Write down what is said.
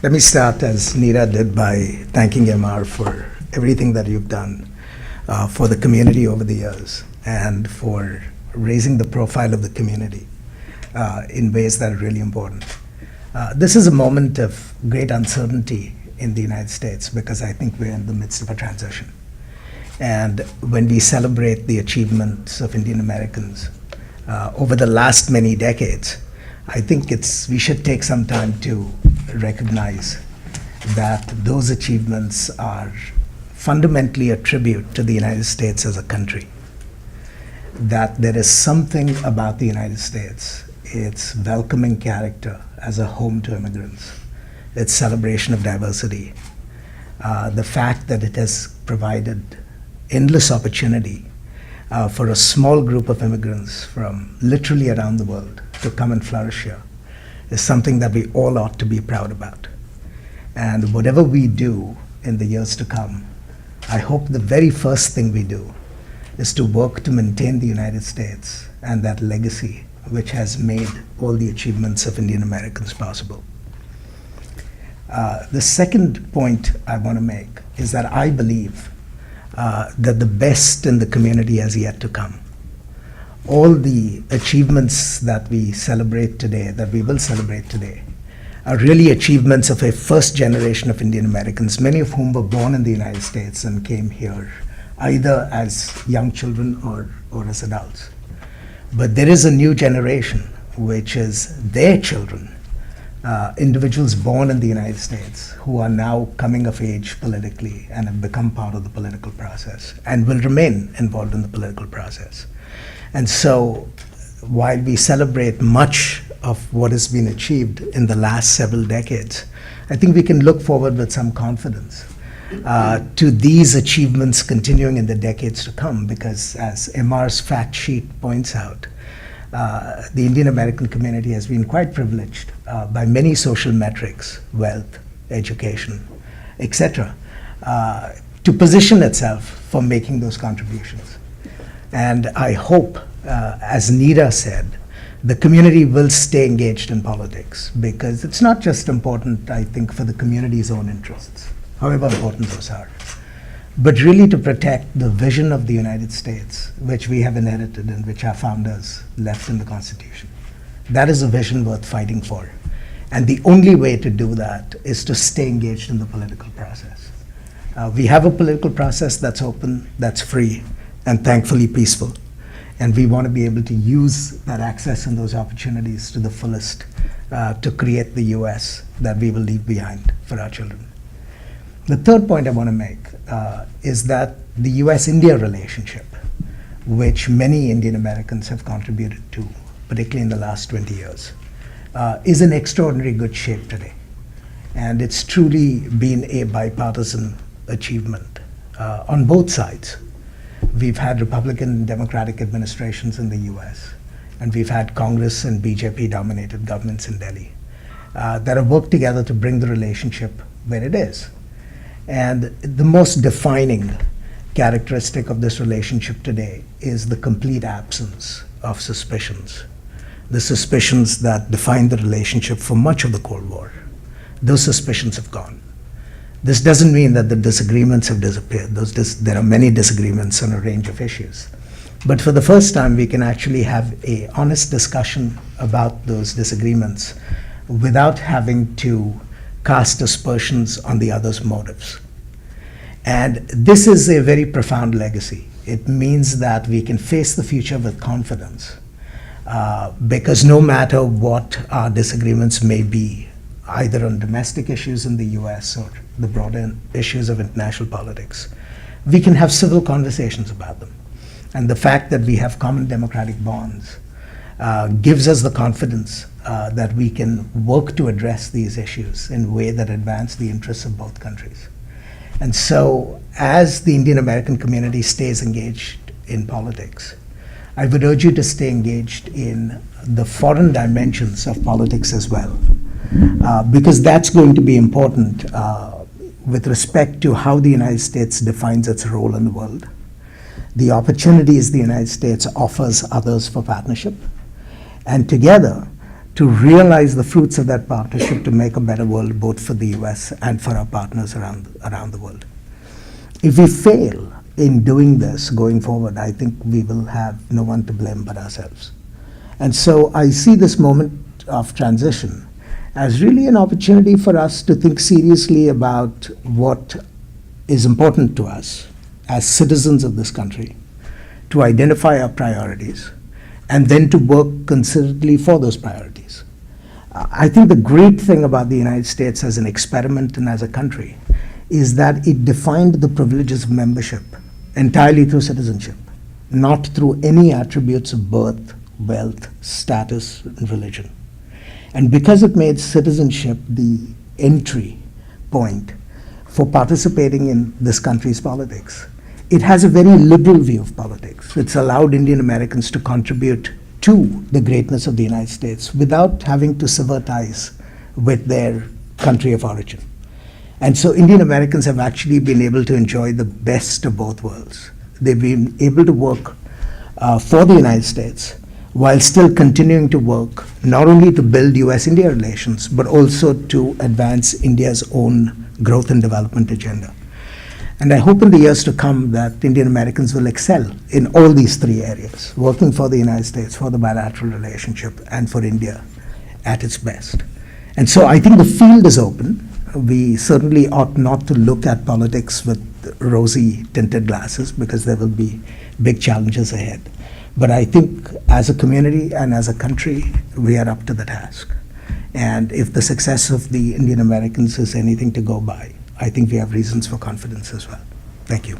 Let me start, as Neera did, by thanking MR for everything that you've done for the community over the years and for raising the profile of the community in ways that are really important. This is a moment of great uncertainty in the United States because I think we're in the midst of a transition. And when we celebrate the achievements of Indian Americans over the last many decades, I think we should take some time to recognize that those achievements are fundamentally a tribute to the United States as a country. That there is something about the United States, its welcoming character as a home to immigrants, its celebration of diversity, the fact that it has provided endless opportunity for a small group of immigrants from literally around the world to come and flourish here is something that we all ought to be proud about. And whatever we do in the years to come, I hope the very first thing we do is to work to maintain the United States and that legacy which has made all the achievements of Indian Americans possible. The second point I want to make is that I believe that the best in the community has yet to come. All the achievements that we celebrate today, that we will celebrate today, are really achievements of a first generation of Indian Americans, many of whom were born in the United States and came here either as young children or as adults. But there is a new generation, which is their children, individuals born in the United States who are now coming of age politically and have become part of the political process and will remain involved in the political process. And so while we celebrate much of what has been achieved in the last several decades, I think we can look forward with some confidence to these achievements continuing in the decades to come, because as MR's fact sheet points out, the Indian American community has been quite privileged by many social metrics, wealth, education, etc., to position itself for making those contributions. And I hope, as Neera said, the community will stay engaged in politics, because it's not just important, I think, for the community's own interests, however important those are, but really to protect the vision of the United States, which we have inherited and which our founders left in the Constitution. That is a vision worth fighting for. And the only way to do that is to stay engaged in the political process. We have a political process that's open, that's free, and thankfully peaceful. And we want to be able to use that access and those opportunities to the fullest to create the US that we will leave behind for our children. The third point I want to make is that the US-India relationship, which many Indian Americans have contributed to, particularly in the last 20 years, is in extraordinarily good shape today. And it's truly been a bipartisan achievement on both sides. We've had Republican and Democratic administrations in the US, and we've had Congress and BJP-dominated governments in Delhi that have worked together to bring the relationship where it is. And the most defining characteristic of this relationship today is the complete absence of suspicions. The suspicions that defined the relationship for much of the Cold War. Those suspicions have gone. This doesn't mean that the disagreements have disappeared. There are many disagreements on a range of issues. But for the first time, we can actually have an honest discussion about those disagreements without having to cast aspersions on the other's motives. And this is a very profound legacy. It means that we can face the future with confidence, because no matter what our disagreements may be, either on domestic issues in the US or the broader issues of international politics, we can have civil conversations about them. And the fact that we have common democratic bonds gives us the confidence that we can work to address these issues in a way that advance the interests of both countries. And so, as the Indian American community stays engaged in politics, I would urge you to stay engaged in the foreign dimensions of politics as well, because that's going to be important with respect to how the United States defines its role in the world, the opportunities the United States offers others for partnership, and together to realize the fruits of that partnership to make a better world both for the US and for our partners around the world. If we fail in doing this going forward, I think we will have no one to blame but ourselves. And so I see this moment of transition as really an opportunity for us to think seriously about what is important to us as citizens of this country, to identify our priorities, and then to work concertedly for those priorities. I think the great thing about the United States as an experiment and as a country is that it defined the privileges of membership entirely through citizenship, not through any attributes of birth, wealth, status, and religion. And because it made citizenship the entry point for participating in this country's politics, it has a very liberal view of politics. It's allowed Indian Americans to contribute to the greatness of the United States without having to sever ties with their country of origin. And so Indian Americans have actually been able to enjoy the best of both worlds. They've been able to work for the United States while still continuing to work not only to build US-India relations, but also to advance India's own growth and development agenda. And I hope in the years to come that Indian Americans will excel in all these three areas, working for the United States, for the bilateral relationship, and for India at its best. And so I think the field is open. We certainly ought not to look at politics with rosy tinted glasses because there will be big challenges ahead. But I think as a community and as a country, we are up to the task. And if the success of the Indian Americans is anything to go by, I think we have reasons for confidence as well. Thank you.